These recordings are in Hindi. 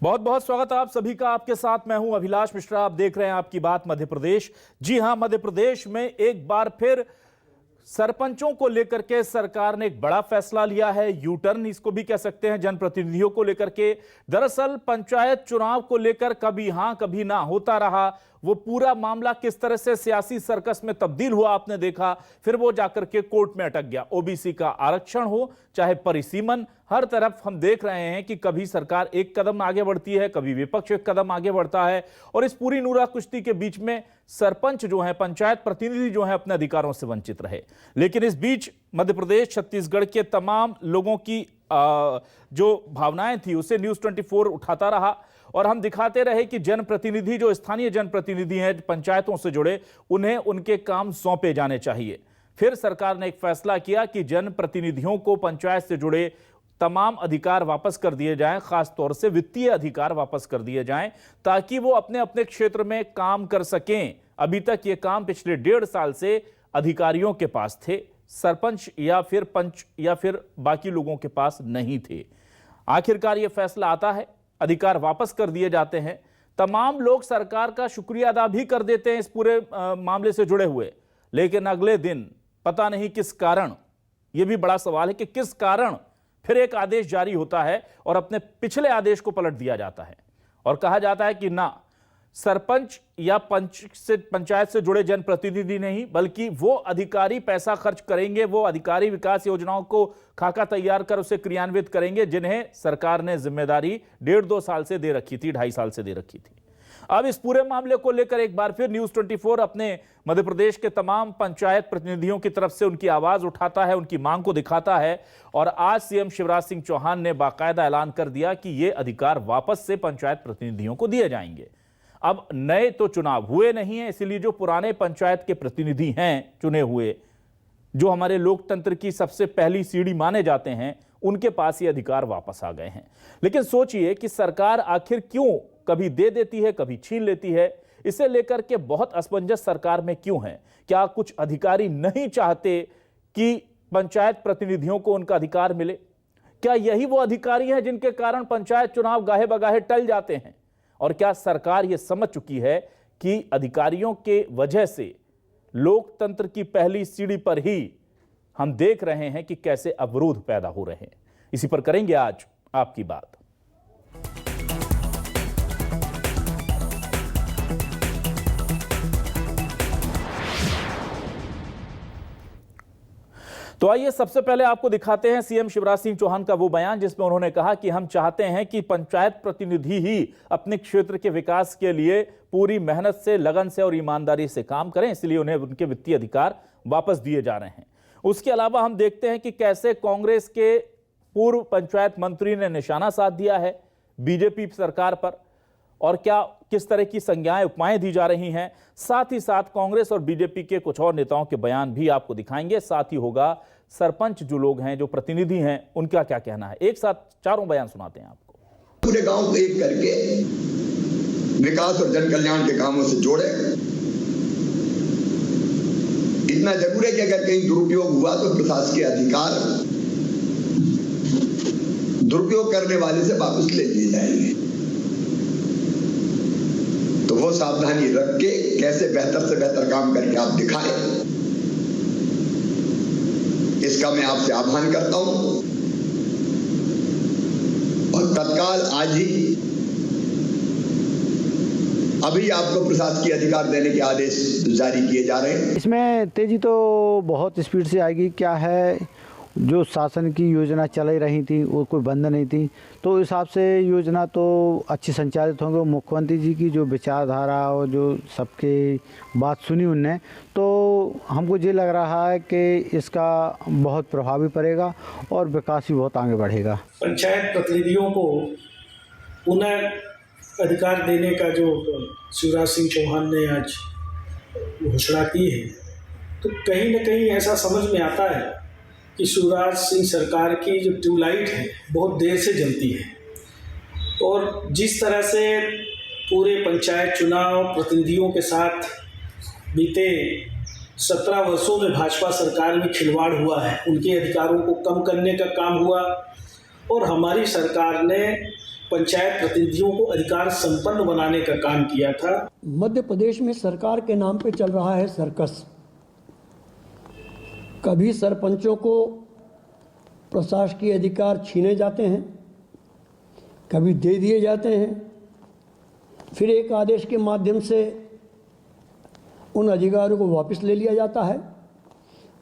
बहुत बहुत स्वागत है आप सभी का। आपके साथ मैं हूं अभिलाष मिश्रा। आप देख रहे हैं आपकी बात मध्य प्रदेश। जी हां, मध्य प्रदेश में एक बार फिर सरपंचों को लेकर के सरकार ने एक बड़ा फैसला लिया है। यू टर्न इसको भी कह सकते हैं, जनप्रतिनिधियों को लेकर के। दरअसल पंचायत चुनाव को लेकर कभी हां कभी ना होता रहा। वो पूरा मामला किस तरह से सियासी सर्कस में तब्दील हुआ आपने देखा। फिर वो जाकर के कोर्ट में अटक गया। ओबीसी का आरक्षण हो चाहे परिसीमन, हर तरफ हम देख रहे हैं कि कभी सरकार एक कदम आगे बढ़ती है, कभी विपक्ष एक कदम आगे बढ़ता है। और इस पूरी नूरा कुश्ती के बीच में सरपंच जो है, पंचायत प्रतिनिधि जो है, अपने अधिकारों से वंचित रहे। लेकिन इस बीच मध्य प्रदेश, छत्तीसगढ़ के तमाम लोगों की जो भावनाएं थी उसे न्यूज़ 24 उठाता रहा और हम दिखाते रहे कि जनप्रतिनिधि, जो स्थानीय जनप्रतिनिधि हैं पंचायतों से जुड़े, उन्हें उनके काम सौंपे जाने चाहिए। फिर सरकार ने एक फैसला किया कि जनप्रतिनिधियों को पंचायत से जुड़े तमाम अधिकार वापस कर दिए जाएं, खासतौर से वित्तीय अधिकार वापस कर दिए जाएं, ताकि वो अपने अपने क्षेत्र में काम कर सकें। अभी तक ये काम पिछले 1.5 साल से अधिकारियों के पास थे, सरपंच या फिर पंच या फिर बाकी लोगों के पास नहीं थे। आखिरकार ये फैसला आता है, अधिकार वापस कर दिए जाते हैं। तमाम लोग सरकार का शुक्रिया अदा भी कर देते हैं इस पूरे मामले से जुड़े हुए। लेकिन अगले दिन पता नहीं किस कारण, यह भी बड़ा सवाल है कि किस कारण फिर एक आदेश जारी होता है और अपने पिछले आदेश को पलट दिया जाता है और कहा जाता है कि ना, सरपंच या पंचायत से जुड़े जनप्रतिनिधि नहीं, बल्कि वो अधिकारी पैसा खर्च करेंगे, वो अधिकारी विकास योजनाओं को खाका तैयार कर उसे क्रियान्वित करेंगे, जिन्हें सरकार ने जिम्मेदारी 1.5-2 साल से दे रखी थी, 2.5 साल से दे रखी थी। अब इस पूरे मामले को लेकर एक बार फिर न्यूज़ 24 अपने मध्य प्रदेश के तमाम पंचायत प्रतिनिधियों की तरफ से उनकी आवाज उठाता है, उनकी मांग को दिखाता है। और आज सीएम शिवराज सिंह चौहान ने बाकायदा ऐलान कर दिया कि ये अधिकार वापस से पंचायत प्रतिनिधियों को दिए जाएंगे। अब नए तो चुनाव हुए नहीं है, इसलिए जो पुराने पंचायत के प्रतिनिधि हैं चुने हुए, जो हमारे लोकतंत्र की सबसे पहली सीढ़ी माने जाते हैं, उनके पास ये अधिकार वापस आ गए हैं। लेकिन सोचिए कि सरकार आखिर क्यों कभी दे देती है, कभी छीन लेती है। इसे लेकर के बहुत असमंजस सरकार में क्यों है? क्या कुछ अधिकारी नहीं चाहते कि पंचायत प्रतिनिधियों को उनका अधिकार मिले? क्या यही वो अधिकारी हैं जिनके कारण पंचायत चुनाव गाहे बगाहे टल जाते हैं? और क्या सरकार ये समझ चुकी है कि अधिकारियों के वजह से लोकतंत्र की पहली सीढ़ी पर ही हम देख रहे हैं कि कैसे अवरोध पैदा हो रहे हैं? इसी पर करेंगे आज आपकी बात। तो आइए सबसे पहले आपको दिखाते हैं सीएम शिवराज सिंह चौहान का वो बयान, जिसमें उन्होंने कहा कि हम चाहते हैं कि पंचायत प्रतिनिधि ही अपने क्षेत्र के विकास के लिए पूरी मेहनत से, लगन से और ईमानदारी से काम करें, इसलिए उन्हें उनके वित्तीय अधिकार वापस दिए जा रहे हैं। उसके अलावा हम देखते हैं कि कैसे कांग्रेस के पूर्व पंचायत मंत्री ने निशाना साध दिया है बीजेपी सरकार पर और क्या किस तरह की संज्ञाएं उपमाएं दी जा रही हैं। साथ ही साथ कांग्रेस और बीजेपी के कुछ और नेताओं के बयान भी आपको दिखाएंगे। साथ ही होगा सरपंच जो लोग हैं, जो प्रतिनिधि हैं, उनका क्या कहना है। एक साथ चारों बयान सुनाते हैं आपको। पूरे गांव को एक करके विकास और जन कल्याण के कामों से जोड़े। इतना जरूर है कि अगर कहीं दुरुपयोग हुआ तो प्रशासकीय अधिकार दुरुपयोग करने वाले से वापस ले लिए जाएंगे। तो वो सावधानी रख के कैसे बेहतर से बेहतर काम करके आप दिखाएं, इसका मैं आपसे आह्वान करता हूं। और तत्काल आज ही अभी आपको प्रशासकीय अधिकार देने के आदेश जारी किए जा रहे हैं। इसमें तेजी तो बहुत स्पीड से आएगी। क्या है, जो शासन की योजना चल रही थी वो कोई बंद नहीं थी, तो इस हिसाब से योजना तो अच्छी संचालित होंगे। मुख्यमंत्री जी की जो विचारधारा और जो सबके बात सुनी उनने, तो हमको ये लग रहा है कि इसका बहुत प्रभावी पड़ेगा और विकास भी बहुत आगे बढ़ेगा। पंचायत प्रतिनिधियों को पुनः अधिकार देने का जो शिवराज सिंह चौहान ने आज घोषणा की है, तो कहीं न कहीं ऐसा समझ में आता है कि शिवराज सिंह सरकार की जो ट्यूबलाइट है बहुत देर से जलती है। और जिस तरह से पूरे पंचायत चुनाव प्रतिनिधियों के साथ बीते 17 वर्षों में भाजपा सरकार में खिलवाड़ हुआ है, उनके अधिकारों को कम करने का काम हुआ और हमारी सरकार ने पंचायत प्रतिनिधियों को अधिकार संपन्न बनाने का काम किया था। मध्य प्रदेश में सरकार के नाम पे चल रहा है सर्कस। कभी सरपंचों को प्रशासकीय अधिकार छीने जाते हैं, कभी दे दिए जाते हैं, फिर एक आदेश के माध्यम से उन अधिकारों को वापस ले लिया जाता है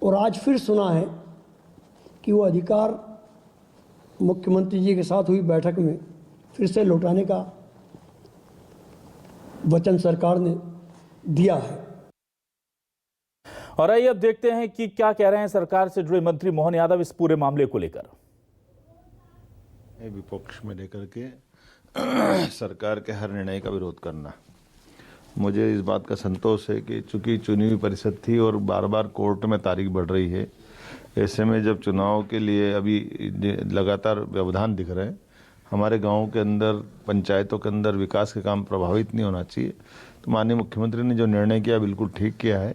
और आज फिर सुना है कि वो अधिकार मुख्यमंत्री जी के साथ हुई बैठक में फिर से लौटाने का वचन सरकार ने दिया है। और आइए अब देखते हैं कि क्या कह रहे हैं सरकार से जुड़े मंत्री मोहन यादव इस पूरे मामले को लेकर। विपक्ष में लेकर के सरकार के हर निर्णय का विरोध करना, मुझे इस बात का संतोष है कि चूंकि चुनी हुई परिषद थी और बार बार कोर्ट में तारीख बढ़ रही है, ऐसे में जब चुनाव के लिए अभी लगातार व्यवधान दिख रहे हैं, हमारे गाँव के अंदर, पंचायतों के अंदर विकास के काम प्रभावित नहीं होना चाहिए, तो माननीय मुख्यमंत्री ने जो निर्णय किया बिल्कुल ठीक किया है।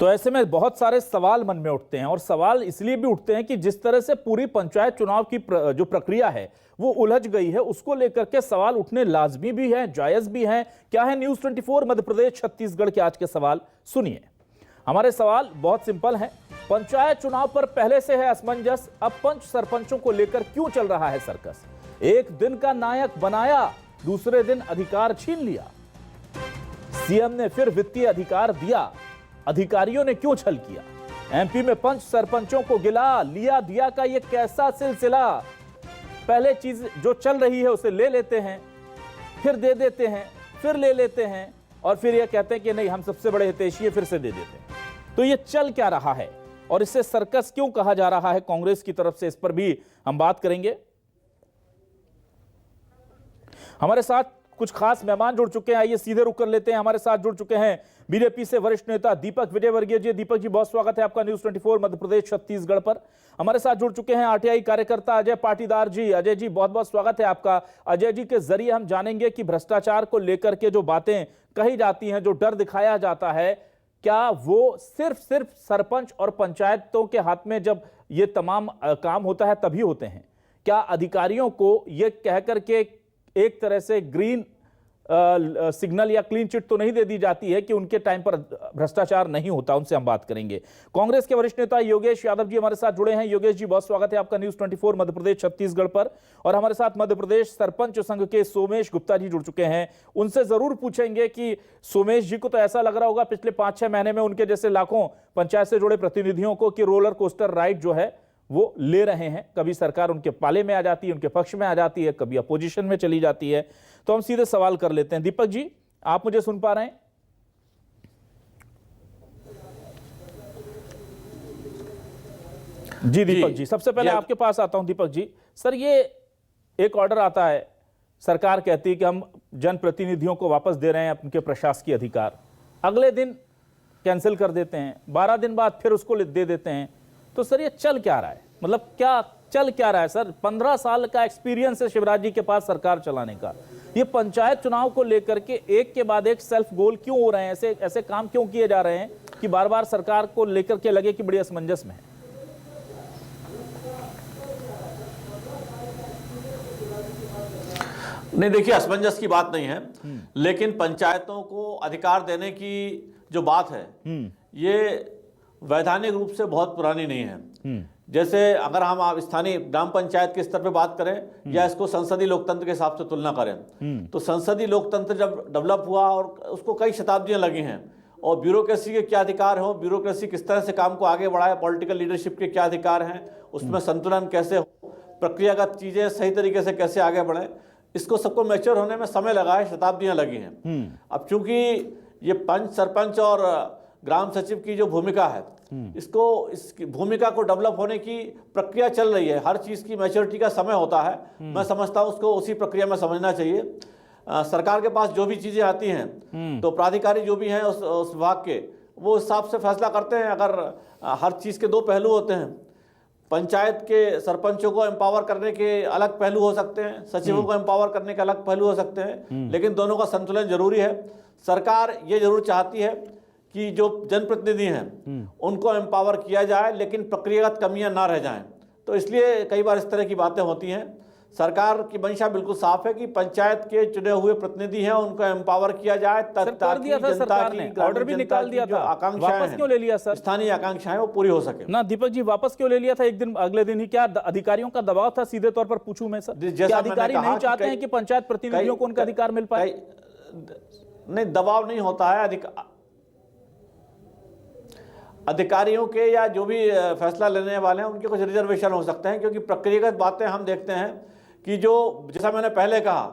तो ऐसे में बहुत सारे सवाल मन में उठते हैं और सवाल इसलिए भी उठते हैं कि जिस तरह से पूरी पंचायत चुनाव की जो प्रक्रिया है वो उलझ गई है, उसको लेकर के सवाल उठने लाजमी भी है, जायज भी है। क्या है न्यूज़ 24 मध्य प्रदेश छत्तीसगढ़ के आज के सवाल, सुनिए। हमारे सवाल बहुत सिंपल हैं। पंचायत चुनाव पर पहले से है असमंजस, अब पंच सरपंचों को लेकर क्यों चल रहा है सर्कस? एक दिन का नायक बनाया, दूसरे दिन अधिकार छीन लिया। सीएम ने फिर वित्तीय अधिकार दिया, अधिकारियों ने क्यों छल किया? एमपी में पंच सरपंचों को गिला लिया दिया का ये कैसा सिलसिला? पहले चीज जो चल रही है उसे ले लेते हैं, फिर दे देते हैं, फिर ले लेते हैं और फिर ये कहते हैं कि नहीं हम सबसे बड़े हितैषी हैं, फिर से दे देते हैं। तो ये चल क्या रहा है और इसे सर्कस क्यों कहा जा रहा है कांग्रेस की तरफ से, इस पर भी हम बात करेंगे। हमारे साथ कुछ खास मेहमान जुड़ चुके हैं, आइए सीधे रुक कर लेते हैं। हमारे साथ जुड़ चुके हैं बीजेपी से वरिष्ठ नेता दीपक विजयवर्गीय जी। दीपक जी बहुत स्वागत है आपका न्यूज़ 24 मध्य प्रदेश छत्तीसगढ़ पर। हमारे साथ जुड़ चुके हैं आरटीआई कार्यकर्ता अजय पाटीदार जी। अजय जी बहुत बहुत स्वागत है आपका। अजय जी के जरिए हम जानेंगे कि भ्रष्टाचार को लेकर के जो बातें कही जाती हैं, जो डर दिखाया जाता है, क्या वो सिर्फ सरपंच और पंचायतों के हाथ में जब ये तमाम काम होता है तभी होते हैं? क्या अधिकारियों को ये कह करके एक तरह से ग्रीन सिग्नल या क्लीन चिट तो नहीं दे दी जाती है कि उनके टाइम पर भ्रष्टाचार नहीं होता? उनसे हम बात करेंगे। कांग्रेस के वरिष्ठ नेता योगेश यादव जी हमारे साथ जुड़े हैं। योगेश जी बहुत स्वागत है आपका न्यूज़ 24 मध्य प्रदेश छत्तीसगढ़ पर। और हमारे साथ मध्य प्रदेश सरपंच संघ के सोमेश गुप्ता जी जुड़ चुके हैं। उनसे जरूर पूछेंगे कि सोमेश जी को तो ऐसा लग रहा होगा पिछले 5-6 महीने में उनके जैसे लाखों पंचायत से जुड़े प्रतिनिधियों को कि रोलर कोस्टर राइड जो है वो ले रहे हैं। कभी सरकार उनके पाले में आ जाती है, उनके पक्ष में आ जाती है, कभी अपोजिशन में चली जाती है। तो हम सीधे सवाल कर लेते हैं। दीपक जी आप मुझे सुन पा रहे हैं? जी दीपक जी सबसे पहले आपके पास आता हूं। दीपक जी सर, ये एक ऑर्डर आता है, सरकार कहती है कि हम जनप्रतिनिधियों को वापस दे रहे हैं उनके प्रशासकीय अधिकार, अगले दिन कैंसिल कर देते हैं, 12 दिन बाद फिर उसको दे देते हैं। तो सर ये चल क्या रहा है? मतलब क्या चल क्या रहा है सर? 15 साल का एक्सपीरियंस है शिवराज जी के पास सरकार चलाने का। ये पंचायत चुनाव को लेकर के एक के बाद एक सेल्फ गोल क्यों हो रहे हैं? ऐसे काम क्यों किए जा रहे हैं कि बार बार सरकार को लेकर के लगे कि बड़ी असमंजस में है? नहीं देखिए, असमंजस की बात नहीं है, लेकिन पंचायतों को अधिकार देने की जो बात है ये वैधानिक रूप से बहुत पुरानी नहीं है। जैसे अगर हम स्थानीय ग्राम पंचायत के स्तर पे बात करें या इसको संसदीय लोकतंत्र के हिसाब से तुलना करें, तो संसदीय लोकतंत्र जब डेवलप हुआ और उसको कई शताब्दियां लगी हैं, और ब्यूरोक्रेसी के क्या अधिकार हो, ब्यूरोक्रेसी किस तरह से काम को आगे बढ़ाए, पॉलिटिकल लीडरशिप के क्या अधिकार हैं, उसमें संतुलन कैसे हो, प्रक्रियागत चीजें सही तरीके से कैसे आगे बढ़े, इसको सबको मैच्योर होने में समय लगा है, शताब्दियां लगी हैं। अब चूंकि ये पंच सरपंच और ग्राम सचिव की जो भूमिका है, इसकी भूमिका को डेवलप होने की प्रक्रिया चल रही है। हर चीज की मैच्योरिटी का समय होता है। मैं समझता हूं उसको उसी प्रक्रिया में समझना चाहिए। सरकार के पास जो भी चीजें आती हैं तो प्राधिकारी जो भी हैं उस विभाग के, वो हिसाब से फैसला करते हैं। अगर हर चीज के दो पहलू होते हैं, पंचायत के सरपंचों को एम्पावर करने के अलग पहलू हो सकते हैं, सचिवों को एम्पावर करने के अलग पहलू हो सकते हैं, लेकिन दोनों का संतुलन जरूरी है। सरकार ये जरूर चाहती है कि जो जनप्रतिनिधि हैं उनको एम्पावर किया जाए, लेकिन प्रक्रियागत कमियां ना रह जाएं। तो इसलिए कई बार इस तरह की बातें होती हैं। सरकार की मंशा बिल्कुल साफ है कि पंचायत के चुने हुए प्रतिनिधि हैं उनको एम्पावर किया जाए सर, कर दिया था सरकार ने, ऑर्डर भी निकाल दिया था, वापस क्यों ले लिया सर? स्थानीय आकांक्षाएं वो पूरी हो सके ना दीपक जी, वापस क्यों ले लिया था? एक दिन अगले दिन ही क्या अधिकारियों का दबाव था? सीधे तौर पर पूछूं मैं सर, क्या अधिकारी नहीं चाहते हैं कि पंचायत प्रतिनिधियों को उनका अधिकार मिल पाए? नहीं, दबाव नहीं होता है। अधिकारियों के या जो भी फैसला लेने वाले हैं उनके कुछ रिजर्वेशन हो सकते हैं, क्योंकि प्रक्रियागत बातें हम देखते हैं कि जो, जैसा मैंने पहले कहा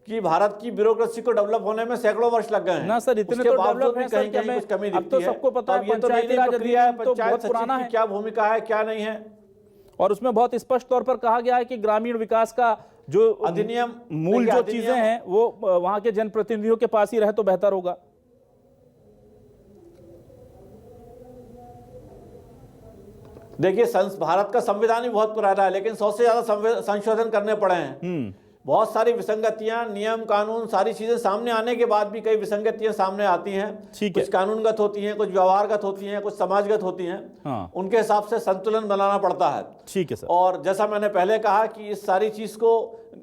कि भारत की ब्यूरोक्रेसी को डेवलप होने में सैकड़ों वर्ष लग गए हैं ना सर, इतने तो डेवलप है सर, कहीं कुछ कमी दिखती है। अब तो सबको पता है पंचायती राज प्रक्रिया है, पंचायत सचिव की क्या भूमिका है क्या नहीं है, और उसमें बहुत स्पष्ट तौर पर कहा गया है कि ग्रामीण विकास का जो अधिनियम, मूल जो चीजें हैं वो वहां के जनप्रतिनिधियों के पास ही रहे तो बेहतर होगा। देखिए, भारत का संविधान ही बहुत पुराना है, लेकिन 100 से ज्यादा संशोधन करने पड़े हैं। बहुत सारी विसंगतियां, नियम कानून, सारी चीजें सामने आने के बाद भी कई विसंगतियां सामने आती हैं। कुछ कानूनगत होती हैं, कुछ व्यवहारगत होती हैं, कुछ समाजगत होती हैं। हाँ। उनके हिसाब से संतुलन बनाना पड़ता है। ठीक है सर। और जैसा मैंने पहले कहा कि इस सारी चीज को,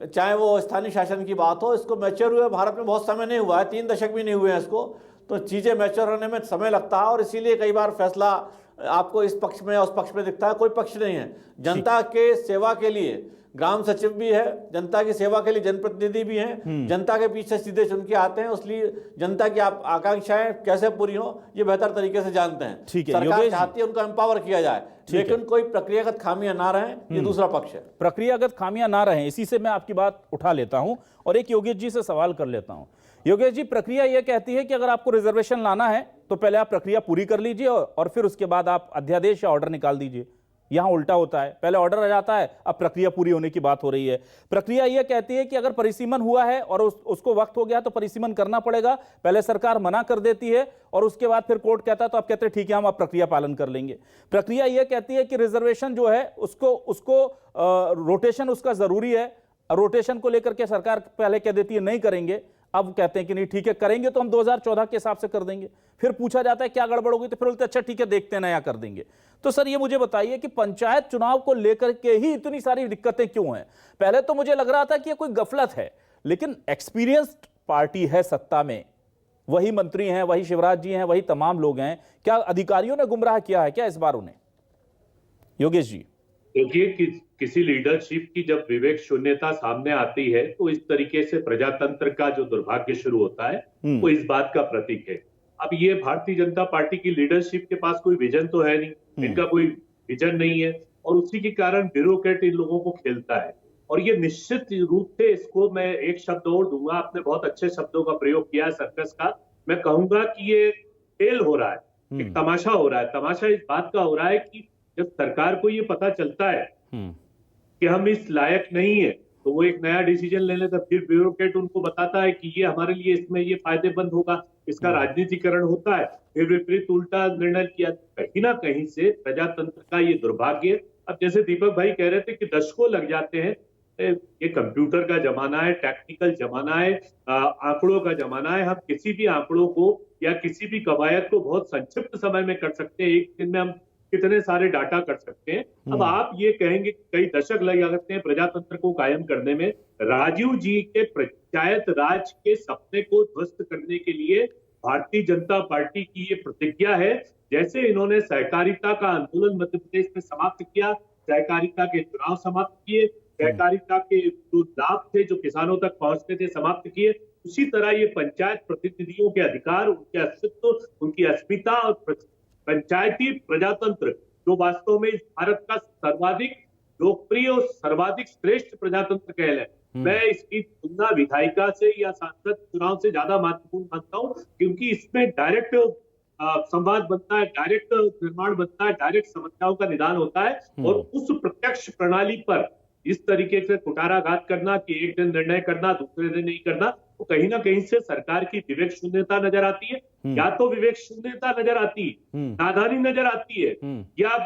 चाहे वो स्थानीय शासन की बात हो, इसको मैच्योर हुए भारत में बहुत समय नहीं हुआ है, 3 दशक भी नहीं हुए हैं इसको, तो चीजें मैच्योर होने में समय लगता है। और इसीलिए कई बार फैसला आपको इस पक्ष में उस पक्ष में दिखता है, कोई पक्ष नहीं है। जनता के सेवा के लिए ग्राम सचिव भी है, जनता की सेवा के लिए जनप्रतिनिधि भी हैं, जनता के पीछे सीधे चुन के आते हैं, इसलिए जनता की आकांक्षाएं कैसे पूरी हो ये बेहतर तरीके से जानते हैं। सरकार चाहती है उनको एम्पावर किया जाए, लेकिन कोई प्रक्रियागत खामियां ना रहें, ये दूसरा पक्ष है। प्रक्रियागत खामियां ना रहें, इसी से मैं आपकी बात उठा लेता हूं और एक योगेश जी से सवाल कर लेता हूं। योगेश जी, प्रक्रिया यह कहती है कि अगर आपको रिजर्वेशन लाना है तो पहले आप प्रक्रिया पूरी कर लीजिए और फिर उसके बाद आप अध्यादेश या ऑर्डर निकाल दीजिए। यहां उल्टा होता है, पहले ऑर्डर आ जाता है, अब प्रक्रिया पूरी होने की बात हो रही है। प्रक्रिया यह कहती है कि अगर परिसीमन हुआ है और उसको वक्त हो गया तो परिसीमन करना पड़ेगा, पहले सरकार मना कर देती है और उसके बाद फिर कोर्ट कहता है तो आप कहते हैं ठीक है हम अब प्रक्रिया पालन कर लेंगे। प्रक्रिया यह कहती है कि रिजर्वेशन जो है उसको रोटेशन उसका जरूरी है, रोटेशन को लेकर के सरकार पहले कह देती है नहीं करेंगे, अब कहते हैं कि नहीं ठीक है करेंगे तो हम 2014 के हिसाब से कर देंगे। फिर पूछा जाता है क्या गड़बड़ होगी तो फिर बोलते अच्छा ठीक है देखते हैं नया कर देंगे। तो सर ये मुझे बताइए कि पंचायत चुनाव को लेकर के ही इतनी सारी दिक्कतें क्यों हैं? पहले तो मुझे लग रहा था कि ये कोई गफलत है, लेकिन एक्सपीरियंस्ड पार्टी है सत्ता में, वही मंत्री हैं, वही शिवराज जी हैं, वही तमाम लोग हैं, क्या अधिकारियों ने गुमराह किया है क्या इस बार उन्हें? योगेश जी देखिए कि किसी लीडरशिप की जब विवेक शून्यता सामने आती है तो इस तरीके से प्रजातंत्र का जो दुर्भाग्य शुरू होता है वो इस बात का प्रतीक है। अब ये भारतीय जनता पार्टी की लीडरशिप के पास कोई विजन तो है नहीं, इनका कोई विजन नहीं है और उसी के कारण ब्यूरोक्रेट इन लोगों को खेलता है। और ये निश्चित रूप से, इसको मैं एक शब्द और दूंगा, आपने बहुत अच्छे शब्दों का प्रयोग किया है सर्कस का, मैं कहूंगा कि ये खेल हो रहा है, एक तमाशा हो रहा है। तमाशा इस बात का हो रहा है कि जब सरकार को ये पता चलता है कि हम इस लायक नहीं है तो वो एक नया डिसीजन ले लेता, फिर ब्यूरोक्रेट उनको बताता है कि ये हमारे लिए इसमें ये फायदेमंद होगा, इसका राजनीतिकरण होता है, फिर विपरीत उल्टा निर्णय किया। कहीं ना कहीं से प्रजातंत्र का ये दुर्भाग्य। अब जैसे दीपक भाई कह रहे थे कि दशकों लग जाते हैं, ये कंप्यूटर का जमाना है, टेक्निकल जमाना है, आंकड़ों का जमाना है। हम किसी भी आंकड़ों को या किसी भी कवायद को बहुत संक्षिप्त समय में कर सकते हैं, एक दिन में हम कितने सारे डाटा कर सकते हैं। अब आप ये कहेंगे कई दशक लग जाते हैं प्रजातंत्र को कायम करने में। राजीव जी के पंचायत राज के सपने को ध्वस्त करने के लिए भारतीय जनता पार्टी की ये प्रतिज्ञा है। जैसे इन्होंने सहकारिता का आंदोलन मध्य प्रदेश में समाप्त किया, सहकारिता के चुनाव समाप्त किए, सहकारिता के जो लाभ थे जो किसानों तक पहुंचते थे समाप्त किए, उसी तरह ये पंचायत प्रतिनिधियों के अधिकार, उनके अस्तित्व, उनकी अस्मिता और पंचायती प्रजातंत्र जो वास्तव में इस भारत का सर्वाधिक लोकप्रिय और सर्वाधिक श्रेष्ठ प्रजातंत्र कहल है, मैं इसकी तुलना विधायिका से या सांसद चुनाव से ज्यादा महत्वपूर्ण मानता हूं, क्योंकि इसमें डायरेक्ट संवाद बनता है, डायरेक्ट निर्माण बनता है, डायरेक्ट समस्याओं का निदान होता है। और उस प्रत्यक्ष प्रणाली पर इस तरीके से कुटाराघात करना कि एक दिन निर्णय करना दूसरे दिन नहीं करना, तो कहीं ना कहीं से सरकार की विवेक शून्यता नजर आती है। या तो विवेक शून्यता नजर आती है, नादानी नजर आती है, या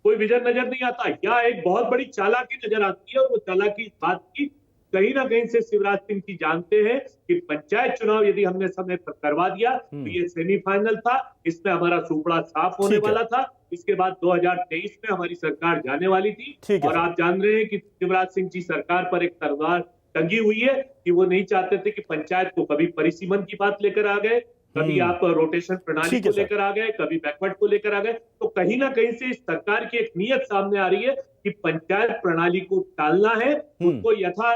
कोई विजन नजर नहीं आता, या एक बहुत बड़ी चालाकी नजर आती है। और वो चालाकी इस बात की कहीं ना कहीं से शिवराज सिंह जी जानते हैं कि पंचायत चुनाव यदि हमने समय पर करवा दिया तो ये सेमीफाइनल था, इसमें हमारा सुपड़ा साफ होने ठीक है। वाला था। इसके बाद 2023 में हमारी सरकार जाने वाली थी ठीक है और सर। आप जान रहे हैं कि शिवराज सिंह जी सरकार पर एक तलवार टंगी हुई है कि वो नहीं चाहते थे कि पंचायत को कभी परिसीमन की बात लेकर आ गए, कभी आप रोटेशन प्रणाली ठीक है को सर। लेकर आ गए, कभी बैकवर्ड को लेकर आ गए। तो कहीं ना कहीं से इस सरकार की एक नीयत सामने आ रही है कि पंचायत प्रणाली को टालना है, उसको यथा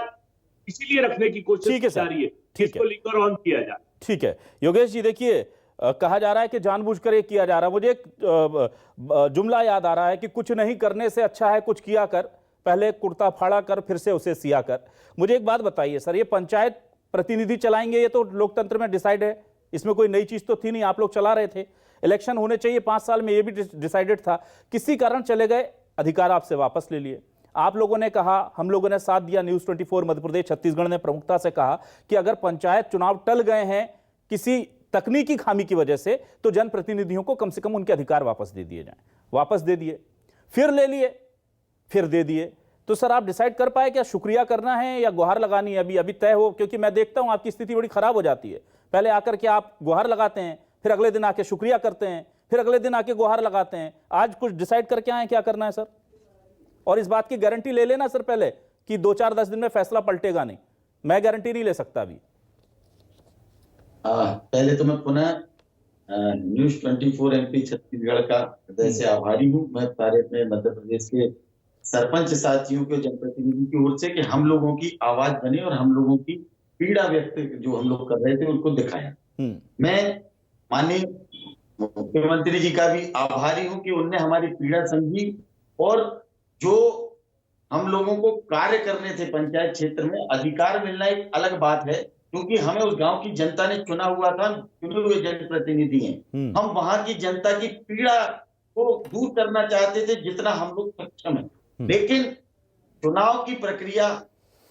इसीलिए रखने की कोशिश ठीक है की जा सर। रही है, ठीक इसको है। लिंकर ऑन किया जाए। ठीक है योगेश जी, देखिए कहा जा रहा है कि जानबूझकर ये किया जा रहा है। मुझे एक जुमला याद आ रहा है कि कुछ नहीं करने से अच्छा है कुछ किया कर, पहले कुर्ता फाड़ा कर फिर से उसे सिया कर। मुझे एक बात बताइए सर, ये पंचायत प्रतिनिधि चलाएंगे, ये तो लोकतंत्र में डिसाइड है, इसमें कोई नई चीज तो थी नहीं, आप लोग चला रहे थे। इलेक्शन होने चाहिए 5 साल में, ये भी डिसाइडेड था। किसी कारण चले गए, अधिकार आपसे वापस ले लिए। आप लोगों ने कहा, हम लोगों ने साथ दिया, न्यूज़ 24 मध्य प्रदेश छत्तीसगढ़ ने प्रमुखता से कहा कि अगर पंचायत चुनाव टल गए हैं किसी तकनीकी खामी की वजह से तो जनप्रतिनिधियों को कम से कम उनके अधिकार वापस दे दिए जाएं। वापस दे दिए, फिर ले लिए, फिर दे दिए। तो सर आप डिसाइड कर पाए क्या शुक्रिया करना है या गुहार लगानी है? अभी तय हो, क्योंकि मैं देखता हूं आपकी स्थिति बड़ी खराब हो जाती है। पहले आकर के आप गुहार लगाते हैं, फिर अगले दिन आके शुक्रिया करते हैं, फिर अगले दिन आके गुहार लगाते हैं। आज कुछ डिसाइड करके आए क्या करना है सर? और इस बात की गारंटी ले लेना सर पहले कि 2-4-10 दिन में फैसला पलटेगा नहीं। मैं गारंटी नहीं ले सकता अभी। पहले तो मैं पुनः न्यूज़ 24 एमपी छत्तीसगढ़ का हृदय से आभारी हूँ। मैं सारे अपने मध्य प्रदेश के सरपंच साथियों के जनप्रतिनिधि की ओर से कि हम लोगों की आवाज बने और हम लोगों की पीड़ा व्यक्त जो हम लोग कर रहे थे उनको दिखाया। मैं माननीय मुख्यमंत्री जी का भी आभारी हूँ कि उनने हमारी पीड़ा समझी और जो हम लोगों को कार्य करने थे पंचायत क्षेत्र में, अधिकार मिलना एक अलग बात है, क्योंकि हमें उस गांव की जनता ने चुना हुआ था, चुने हुए जनप्रतिनिधि हैं। हम वहां की जनता की पीड़ा को दूर करना चाहते थे जितना हम लोग सक्षम है। लेकिन चुनाव की प्रक्रिया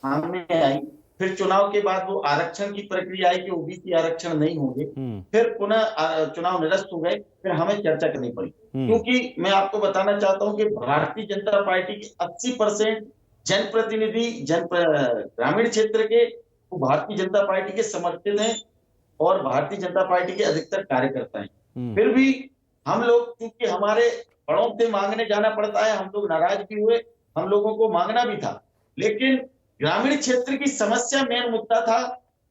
सामने आई, फिर चुनाव के बाद वो आरक्षण की प्रक्रिया आई कि ओबीसी आरक्षण नहीं होंगे, फिर पुनः चुनाव निरस्त हो गए, फिर हमें चर्चा करनी पड़ी। क्योंकि मैं आपको बताना चाहता हूं कि भारतीय जनता पार्टी के 80% जनप्रतिनिधि ग्रामीण क्षेत्र के वो भारतीय जनता पार्टी के समर्थित हैं और भारतीय जनता पार्टी के अधिकतर कार्यकर्ता हैं। फिर भी हम लोग, क्योंकि हमारे बड़ों से मांगने जाना पड़ता है, हम लोग नाराज भी हुए, हम लोगों को मांगना भी था। लेकिन ग्रामीण क्षेत्र की समस्या मेन मुद्दा था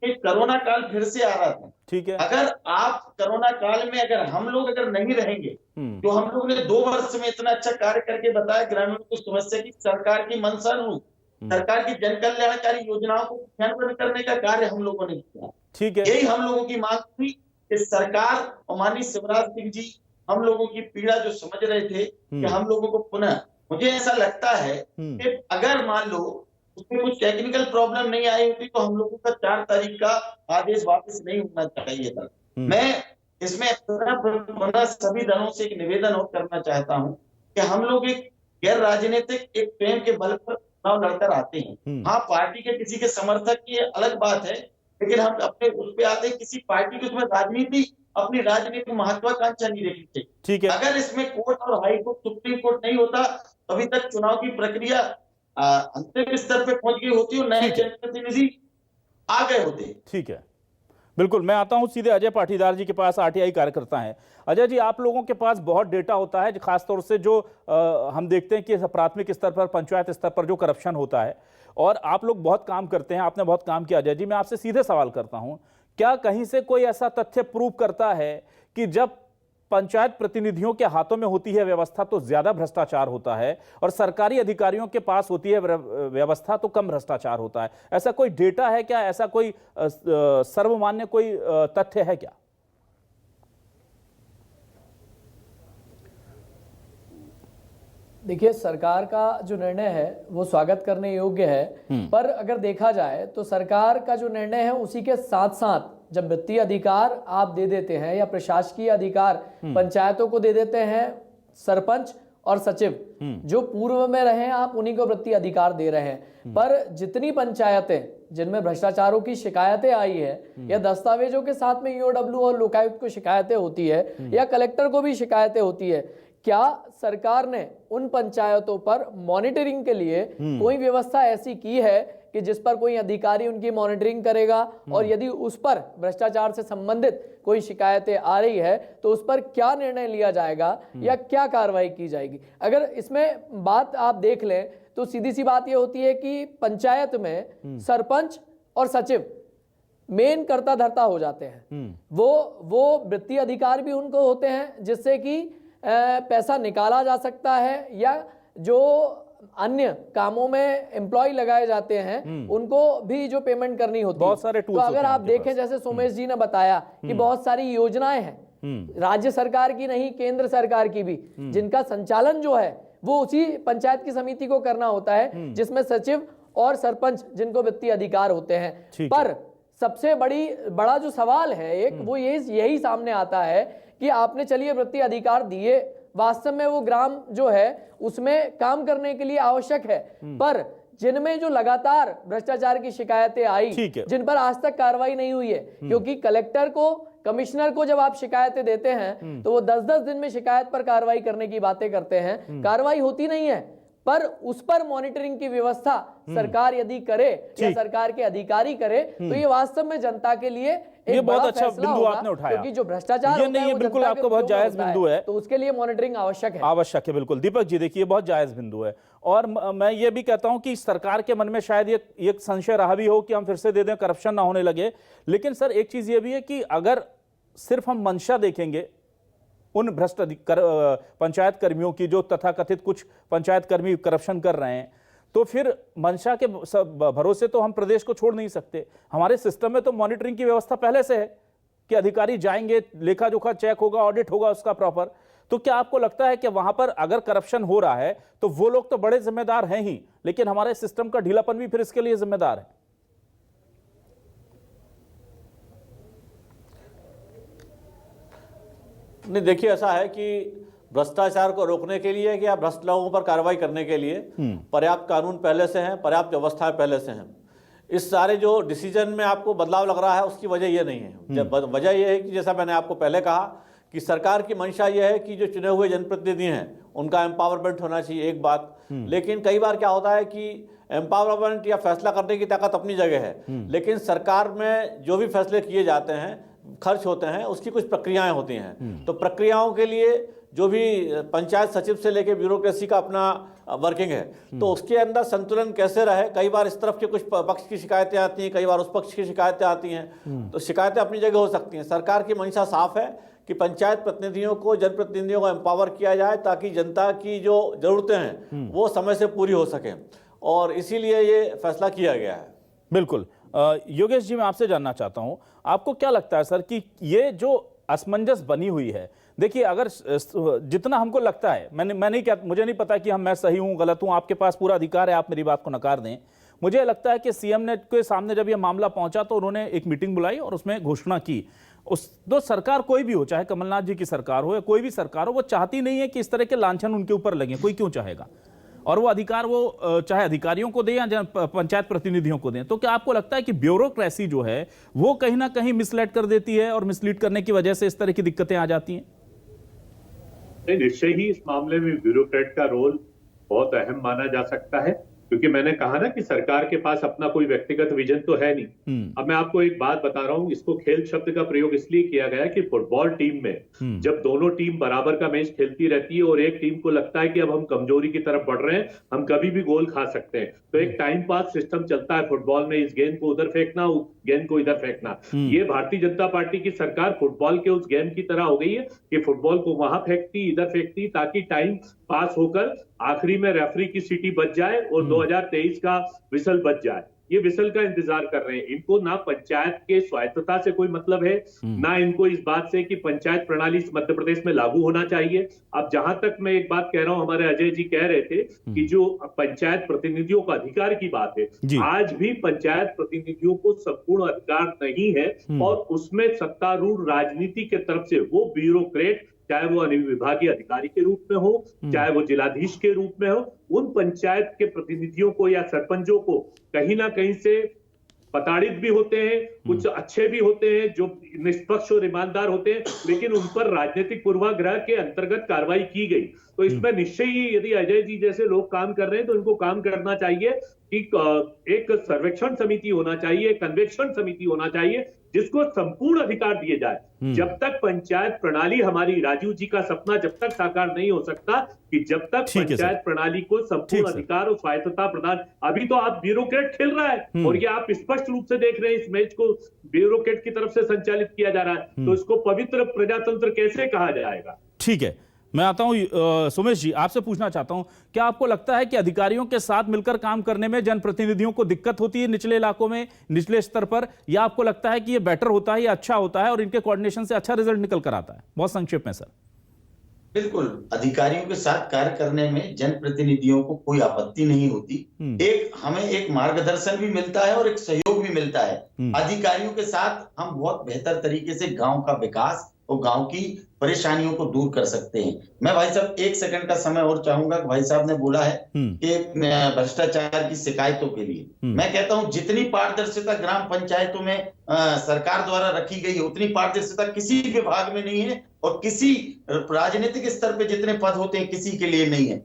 कि कोरोना काल फिर से आ रहा था। ठीक है, अगर आप कोरोना काल में हम लोग नहीं रहेंगे, जो हम लोग ने 2 वर्ष में इतना अच्छा कार्य करके बताया ग्रामीणों को समस्या की सरकार की मंशा अनुरूप सरकार की जन कल्याणकारी योजनाओं को क्रियान्वयन करने का कार्य हम लोगों ने किया। ठीक है, यही हम लोगों की मांग थी कि सरकार और माननीय शिवराज सिंह जी हम लोगों की पीड़ा जो समझ रहे थे कि हम लोगों को पुनः, मुझे ऐसा लगता है कि अगर मान लो उसमें कुछ टेक्निकल प्रॉब्लम नहीं आई होती तो हम लोगों का 4 तारीख का आदेश वापस नहीं होना चाहिए था। मैं इसमें पुनः सभी दलों से एक निवेदन और करना चाहता हूं कि हम लोग एक गैर राजनीतिक एक प्रेम के बल पर चुनाव लड़कर आते हैं। हाँ, पार्टी के किसी के समर्थक की अलग बात है, लेकिन हम अपने उस पे आते हैं किसी पार्टी की उसमें राजनीति, अपनी राजनीतिक महत्वाकांक्षा नहीं देखनी चाहिए। ठीक है। अगर इसमें कोर्ट और हाई कोर्ट, सुप्रीम कोर्ट नहीं होता, अभी तक चुनाव की प्रक्रिया अंतिम स्तर पे पहुंच गई होती और नए जनप्रतिनिधि आ गए होते। ठीक है, बिल्कुल। मैं आता हूं सीधे अजय पाटीदार जी के पास, आरटीआई कार्यकर्ता हैं। अजय जी, आप लोगों के पास बहुत डेटा होता है, खासतौर से जो हम देखते हैं कि प्राथमिक स्तर पर, पंचायत स्तर पर जो करप्शन होता है, और आप लोग बहुत काम करते हैं, आपने बहुत काम किया। अजय जी, मैं आपसे सीधे सवाल करता हूं, क्या कहीं से कोई ऐसा तथ्य प्रूव करता है कि जब पंचायत प्रतिनिधियों के हाथों में होती है व्यवस्था तो ज्यादा भ्रष्टाचार होता है, और सरकारी अधिकारियों के पास होती है व्यवस्था तो कम भ्रष्टाचार होता है? ऐसा कोई डेटा है क्या? ऐसा कोई सर्वमान्य कोई तथ्य है क्या? देखिए, सरकार का जो निर्णय है वो स्वागत करने योग्य है, पर अगर देखा जाए तो सरकार का जो निर्णय है उसी के साथ साथ जब वित्तीय अधिकार आप दे देते हैं या प्रशासकीय अधिकार पंचायतों को दे देते हैं, सरपंच और सचिव जो पूर्व में रहे आप उन्हीं को वित्तीय अधिकार दे रहे हैं। पर जितनी पंचायतें जिनमें भ्रष्टाचारों की शिकायतें आई है या दस्तावेजों के साथ में ईओडब्ल्यू और लोकायुक्त को शिकायतें होती है या कलेक्टर को भी शिकायतें होती है, क्या सरकार ने उन पंचायतों पर मॉनिटरिंग के लिए कोई व्यवस्था ऐसी की है कि जिस पर कोई अधिकारी उनकी मॉनिटरिंग करेगा और यदि उस पर भ्रष्टाचार से संबंधित कोई शिकायतें आ रही है तो उस पर क्या निर्णय लिया जाएगा या क्या कार्रवाई की जाएगी। अगर इसमें बात आप देख लें तो सीधी सी बात यह होती है कि पंचायत में सरपंच और सचिव मेन कर्ता धर्ता हो जाते हैं। वो वित्तीय अधिकार भी उनको होते हैं जिससे कि पैसा निकाला जा सकता है या जो अन्य कामों में एम्प्लॉय लगाए जाते हैं उनको भी जो पेमेंट करनी होती है। बहुत सारे तो टूल्स अगर आप देखें जैसे सोमेश जी ने बताया कि बहुत सारी योजनाएं हैं राज्य सरकार की नहीं केंद्र सरकार की भी, जिनका संचालन जो है वो उसी पंचायत की समिति को करना होता है, जिसमें सचिव और सरपंच जिनको वित्तीय अधिकार होते हैं। पर सबसे बड़ा जो सवाल है एक वो यही सामने आता है कि आपने चलिए वित्तीय अधिकार दिए, वास्तव में वो ग्राम जो है उसमें काम करने के लिए आवश्यक है, पर जिनमें जो लगातार भ्रष्टाचार की शिकायतें आई जिन पर आज तक कार्रवाई नहीं हुई है, क्योंकि कलेक्टर को कमिश्नर को जब आप शिकायतें देते हैं तो वो 10-10 दिन में शिकायत पर कार्रवाई करने की बातें करते हैं, कार्रवाई होती नहीं है। पर उस पर मॉनिटरिंग की व्यवस्था सरकार यदि करे या सरकार के अधिकारी करे तो ये वास्तव में जनता के लिए ये बहुत अच्छा बिंदु आपने उठाया, क्योंकि जो भ्रष्टाचार ये नहीं, ये बिल्कुल आपका बहुत जायज बिंदु है, तो उसके लिए मॉनिटरिंग आवश्यक है। बिल्कुल दीपक जी, देखिए बहुत जायज बिंदु है। और मैं ये भी कहता हूं कि सरकार के मन में शायद ये संशय रहा भी हो कि हम फिर से दे दें, करप्शन ना होने लगे। लेकिन सर एक चीज ये भी है कि अगर सिर्फ हम मंशा देखेंगे उन भ्रष्ट पंचायत कर्मियों की, जो तथाकथित कुछ पंचायत कर्मी करप्शन कर रहे हैं, तो फिर मंशा के भरोसे तो हम प्रदेश को छोड़ नहीं सकते। हमारे सिस्टम में तो मॉनिटरिंग की व्यवस्था पहले से है कि अधिकारी जाएंगे, लेखा जोखा चेक होगा, ऑडिट होगा उसका प्रॉपर। तो क्या आपको लगता है कि वहां पर अगर करप्शन हो रहा है तो वो लोग तो बड़े जिम्मेदार हैं ही, लेकिन हमारे सिस्टम का ढीलापन भी फिर इसके लिए जिम्मेदार है? नहीं, देखिए ऐसा है कि भ्रष्टाचार को रोकने के लिए या भ्रष्ट लोगों पर कार्रवाई करने के लिए पर्याप्त कानून पहले से हैं, पर्याप्त व्यवस्थाएं पहले से हैं। इस सारे जो डिसीजन में आपको बदलाव लग रहा है उसकी वजह ये नहीं है। वजह यह है कि जैसा मैंने आपको पहले कहा कि सरकार की मंशा यह है कि जो चुने हुए जनप्रतिनिधि हैं उनका एम्पावरमेंट होना चाहिए, एक बात। लेकिन कई बार क्या होता है कि एम्पावरमेंट या फैसला करने की ताकत अपनी जगह है, लेकिन सरकार में जो भी फैसले किए जाते हैं, खर्च होते हैं, उसकी कुछ प्रक्रियाएं होती हैं। तो प्रक्रियाओं के लिए जो भी पंचायत सचिव से लेके ब्यूरोक्रेसी का अपना वर्किंग है, तो उसके अंदर संतुलन कैसे रहे। कई बार इस तरफ के कुछ पक्ष की शिकायतें आती हैं, कई बार उस पक्ष की शिकायतें आती हैं, तो शिकायतें अपनी जगह हो सकती हैं। सरकार की मंशा साफ है कि पंचायत प्रतिनिधियों को, जनप्रतिनिधियों को एम्पावर किया जाए ताकि जनता की जो जरूरतें हैं वो समय से पूरी हो सकें, और इसीलिए ये फैसला किया गया है। बिल्कुल। योगेश जी, मैं आपसे जानना चाहता हूं, आपको क्या लगता है सर कि ये जो असमंजस बनी हुई है, देखिए अगर जितना हमको लगता है, मुझे नहीं पता कि मैं सही हूं गलत हूं, आपके पास पूरा अधिकार है, आप मेरी बात को नकार दें। मुझे लगता है कि सीएम ने के सामने जब यह मामला पहुंचा तो उन्होंने एक मीटिंग बुलाई और उसमें घोषणा की। तो सरकार कोई भी हो, चाहे कमलनाथ जी की सरकार हो या कोई भी सरकार हो, वो चाहती नहीं है कि इस तरह के लांछन उनके ऊपर लगे। कोई क्यों चाहेगा? और वो अधिकार वो चाहे अधिकारियों को दें या पंचायत प्रतिनिधियों को दें। तो क्या आपको लगता है कि ब्यूरोक्रेसी जो है वो कहीं ना कहीं मिसलीड कर देती है और मिसलीड करने की वजह से इस तरह की दिक्कतें आ जाती हैं? नहीं, निश्चय ही इस मामले में ब्यूरोक्रेट का रोल बहुत अहम माना जा सकता है, क्योंकि मैंने कहा ना कि सरकार के पास अपना कोई व्यक्तिगत विजन तो है नहीं। अब मैं आपको एक बात बता रहा हूं, इसको खेल शब्द का प्रयोग इसलिए किया गया कि फुटबॉल टीम में जब दोनों टीम बराबर का मैच खेलती रहती है और एक टीम को लगता है कि अब हम कमजोरी की तरफ बढ़ रहे हैं, हम कभी भी गोल खा सकते हैं, तो एक टाइम पास सिस्टम चलता है फुटबॉल में, इस गेंद को उधर फेंकना, उस गेंद को इधर फेंकना। ये भारतीय जनता पार्टी की सरकार फुटबॉल के उस गेम की तरह हो गई है कि फुटबॉल को वहां फेंकती, इधर फेंकती, ताकि टाइम पास होकर आखिरी में रेफरी की सीटी बज जाए और 2023 का विसल बज जाए। ये विसल का इंतजार कर रहे हैं। इनको ना पंचायत के स्वायत्तता से कोई मतलब है, ना इनको इस बात से कि पंचायत प्रणाली मध्य प्रदेश में लागू होना चाहिए। अब जहां तक मैं एक बात कह रहा हूं, हमारे अजय जी कह रहे थे कि जो पंचायत प्रतिनिधियों का अधिकार की बात है, आज भी पंचायत प्रतिनिधियों को संपूर्ण अधिकार नहीं है, और उसमें सत्तारूढ़ राजनीति के तरफ से वो ब्यूरोक्रेट, चाहे वो अनुविभागीय अधिकारी के रूप में हो, चाहे वो जिलाधीश के रूप में हो, उन पंचायत के प्रतिनिधियों को या सरपंचों को कहीं ना कहीं से प्रताड़ित भी होते हैं, कुछ अच्छे भी होते हैं जो निष्पक्ष और ईमानदार होते हैं, लेकिन उन पर राजनीतिक पूर्वाग्रह के अंतर्गत कार्रवाई की गई। तो इसमें निश्चय ही यदि अजय जी जैसे लोग काम कर रहे हैं तो इनको काम करना चाहिए कि एक सर्वेक्षण समिति होना चाहिए, कन्वेक्शन समिति होना चाहिए, जिसको संपूर्ण अधिकार दिए जाए। जब तक पंचायत प्रणाली, हमारी राजीव जी का सपना जब तक साकार नहीं हो सकता कि जब तक पंचायत प्रणाली को संपूर्ण अधिकार और स्वायत्तता प्रदान। अभी तो आप ब्यूरोक्रेट खेल रहा है और ये आप स्पष्ट रूप से देख रहे हैं, इस मैच को ब्यूरोक्रेट की तरफ से संचालित किया जा रहा है, तो इसको पवित्र प्रजातंत्र कैसे कहा जाएगा? ठीक है, मैं आता हूं सुमेश जी, आपसे पूछना चाहता हूं, क्या आपको लगता है कि अधिकारियों के साथ मिलकर काम करने में जनप्रतिनिधियों को दिक्कत होती है निचले इलाकों में, निचले स्तर पर, या आपको लगता है कि ये बेटर होता है, ये अच्छा होता है और इनके कोऑर्डिनेशन से अच्छा रिजल्ट निकल कर आता है? बहुत संक्षेप में सर। बिल्कुल, अधिकारियों के साथ कार्य करने में जनप्रतिनिधियों को कोई आपत्ति नहीं होती। हमें एक मार्गदर्शन भी मिलता है और एक सहयोग भी मिलता है। अधिकारियों के साथ हम बहुत बेहतर तरीके से गांव का विकास और गांव की परेशानियों को दूर कर सकते हैं। मैं भाई साहब 1 सेकंड का समय और चाहूंगा। भाई साहब ने बोला है कि भ्रष्टाचार की शिकायतों के लिए, मैं कहता हूं जितनी पारदर्शिता ग्राम पंचायतों में सरकार द्वारा रखी गई है, उतनी पारदर्शिता किसी विभाग में नहीं है और किसी राजनीतिक स्तर पे जितने पद होते हैं किसी के लिए नहीं है।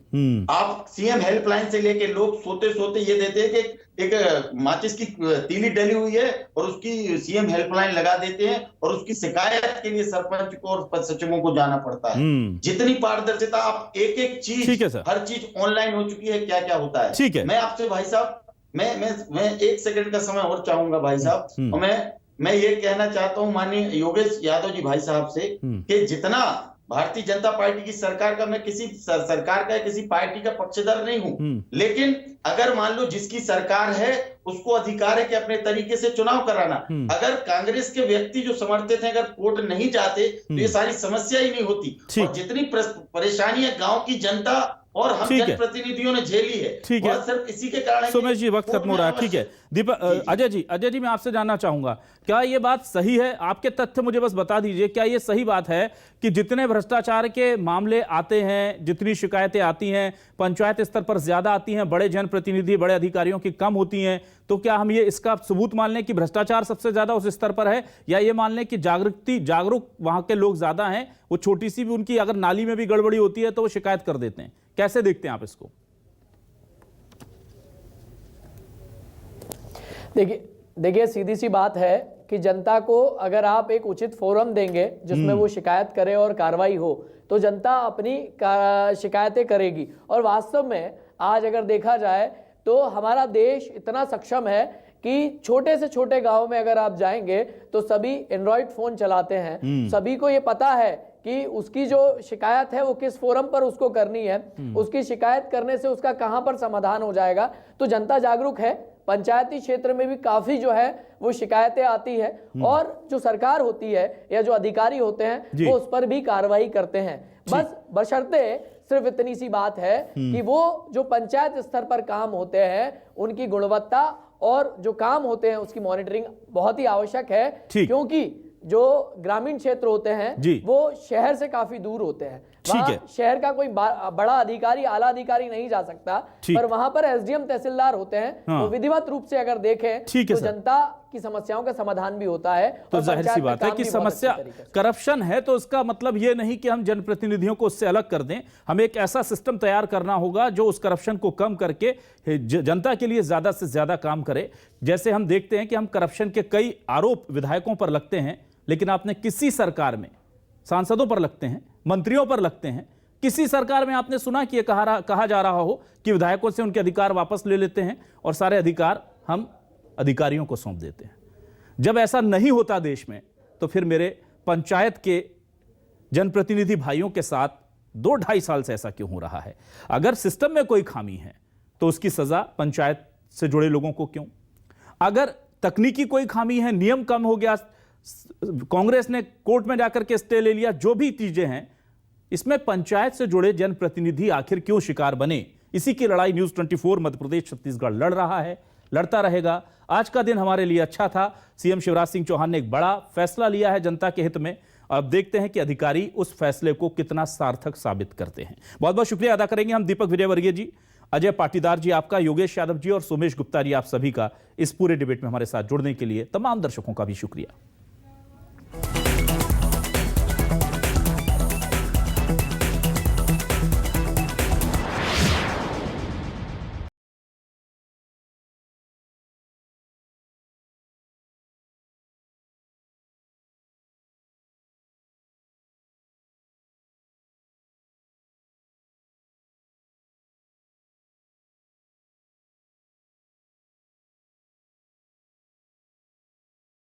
आप सीएम हेल्पलाइन से लेके लोग सोते सोते ये देते हैं कि एक माचिस की तीली डली हुई है और उसकी सीएम हेल्पलाइन लगा देते हैं और उसकी शिकायत के लिए सरपंच को और सचिवों को जाना पड़ता है। जितनी पारदर्शिता, आप एक एक चीज, हर चीज ऑनलाइन हो चुकी है, क्या क्या होता है। ठीक है, मैं आपसे भाई साहब, मैं 1 सेकंड का समय और चाहूंगा भाई साहब, और मैं ये कहना चाहता हूं माननीय योगेश यादव जी भाई साहब से कि जितना भारतीय जनता पार्टी की सरकार का, मैं किसी सरकार का किसी पार्टी का पक्षधर नहीं हूं, लेकिन अगर मान लो जिसकी सरकार है उसको अधिकार है कि अपने तरीके से चुनाव कराना। अगर कांग्रेस के व्यक्ति जो समर्थित हैं अगर कोर्ट नहीं जाते तो ये सारी समस्या ही नहीं होती। और जितनी परेशानियां गांव की जनता और हम जनप्रतिनिधियों ने झेली है, ठीक है, सिर्फ इसी के कारण। सुमेश जी, वक्त खत्म हो रहा है। ठीक है दीपक, अजय जी मैं आपसे जानना चाहूंगा, क्या ये बात सही है? आपके तथ्य मुझे बस बता दीजिए, क्या ये सही बात है कि जितने भ्रष्टाचार के मामले आते हैं, जितनी शिकायतें आती हैं पंचायत स्तर पर ज्यादा आती हैं, बड़े जनप्रतिनिधि बड़े अधिकारियों की कम होती हैं, तो क्या हम ये इसका सबूत मान लें कि भ्रष्टाचार सबसे ज्यादा उस स्तर पर है, या ये मान लें कि जागरूक वहां के लोग ज्यादा हैं, वो छोटी सी भी उनकी अगर नाली में भी गड़बड़ी होती है तो वो शिकायत कर देते हैं? कैसे देखते हैं आप इसको? देखिए सीधी सी बात है कि जनता को अगर आप एक उचित फोरम देंगे जिसमें वो शिकायत करे और कार्रवाई हो, तो जनता अपनी शिकायतें करेगी। और वास्तव में आज अगर देखा जाए तो हमारा देश इतना सक्षम है कि छोटे से छोटे गांव में अगर आप जाएंगे तो सभी एंड्रॉइड फोन चलाते हैं, सभी को ये पता है कि उसकी जो शिकायत है वो किस फोरम पर उसको करनी है, उसकी शिकायत करने से उसका कहां पर समाधान हो जाएगा। तो जनता जागरूक है। पंचायती क्षेत्र में भी काफी जो है वो शिकायतें आती है और जो सरकार होती है या जो अधिकारी होते हैं वो उस पर भी कार्रवाई करते हैं। बस बशर्ते सिर्फ इतनी सी बात है कि वो जो पंचायत स्तर पर काम होते हैं उनकी गुणवत्ता और जो काम होते हैं उसकी मॉनिटरिंग बहुत ही आवश्यक है, क्योंकि जो ग्रामीण क्षेत्र होते हैं वो शहर से काफी दूर होते हैं। वहां शहर का कोई बड़ा अधिकारी, आला अधिकारी नहीं जा सकता, पर वहां पर एसडीएम तहसीलदार होते हैं। वो विधिवत रूप से अगर देखें तो जनता की समस्याओं का समाधान भी होता है। तो जाहिर सी बात है कि समस्या करप्शन है, तो इसका मतलब ये नहीं कि हम जनप्रतिनिधियों को उससे अलग कर दें। हमें एक ऐसा सिस्टम तैयार करना होगा जो उस करप्शन को कम करके जनता के लिए ज्यादा से ज्यादा काम करे। जैसे हम देखते हैं कि हम करप्शन के कई आरोप विधायकों पर लगते हैं, लेकिन आपने किसी सरकार में सांसदों पर लगते हैं, मंत्रियों पर लगते हैं, किसी सरकार में आपने सुना कि यह कहा जा रहा हो कि विधायकों से उनके अधिकार वापस ले लेते हैं और सारे अधिकार हम अधिकारियों को सौंप देते हैं? जब ऐसा नहीं होता देश में, तो फिर मेरे पंचायत के जनप्रतिनिधि भाइयों के साथ 2-2.5 साल से ऐसा क्यों हो रहा है? अगर सिस्टम में कोई खामी है तो उसकी सजा पंचायत से जुड़े लोगों को क्यों? अगर तकनीकी कोई खामी है, नियम कम हो गया, कांग्रेस ने कोर्ट में जाकर के स्टे ले लिया, जो भी चीजें हैं, इसमें पंचायत से जुड़े जनप्रतिनिधि आखिर क्यों शिकार बने? इसी की लड़ाई न्यूज़ 24 मध्य प्रदेश छत्तीसगढ़ लड़ रहा है, लड़ता रहेगा। आज का दिन हमारे लिए अच्छा था। सीएम शिवराज सिंह चौहान ने एक बड़ा फैसला लिया है जनता के हित में। अब देखते हैं कि अधिकारी उस फैसले को कितना सार्थक साबित करते हैं। बहुत बहुत शुक्रिया अदा करेंगे हम दीपक विजयवर्गीय जी, अजय पाटीदार जी आपका, योगेश यादव जी और सोमेश गुप्ता जी आप सभी का इस पूरे डिबेट में हमारे साथ जुड़ने के लिए तमाम दर्शकों का भी शुक्रिया।